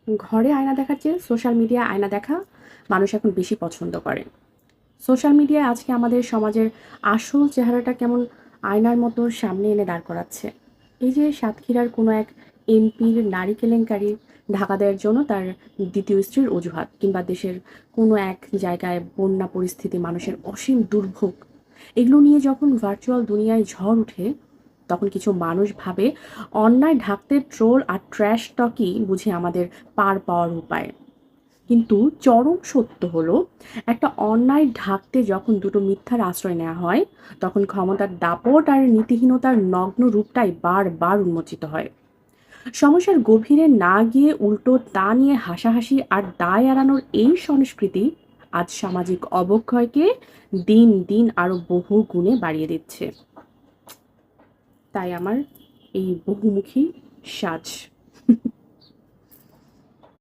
ঘরে আয়না দেখার চেয়ে সোশ্যাল মিডিয়ায় আয়না দেখা মানুষ এখন বেশি পছন্দ করে। সোশ্যাল মিডিয়ায় আজকে আমাদের সমাজের আসল চেহারাটা কেমন আয়নার মতো সামনে এনে দাঁড় করাচ্ছে। এই যে সাতক্ষীরার কোনো এক এমপির নারী কেলেঙ্কারি ঢাকা দেওয়ার জন্য তার দ্বিতীয় স্ত্রীর অজুহাত, কিংবা দেশের কোনো এক জায়গায় বন্যা পরিস্থিতি, মানুষের অসীম দুর্ভোগ, এগুলো নিয়ে যখন ভার্চুয়াল দুনিয়ায় ঝড় ওঠে, তখন কিছু মানুষ ভাবে অন্যায় ঢাকতে ট্রোল আর ট্র্যাশ টকই বুঝি আমাদের পার পাওয়ার উপায়। কিন্তু চরম সত্য হলো, একটা অন্যায় ঢাকতে যখন দুটো মিথ্যার আশ্রয় নেওয়া হয়, তখন ক্ষমতার দাপট আর নীতিহীনতার নগ্ন রূপটাই বারবার উন্মোচিত হয়। সমস্যার গভীরে না গিয়ে উল্টো তা নিয়ে হাসাহাসি আর দায় এড়ানোর এই সংস্কৃতি আজ সামাজিক অবক্ষয়কে দিন দিন আরো বহু গুণে বাড়িয়ে দিচ্ছে। তাই আমার এই বহুমুখী সাজ।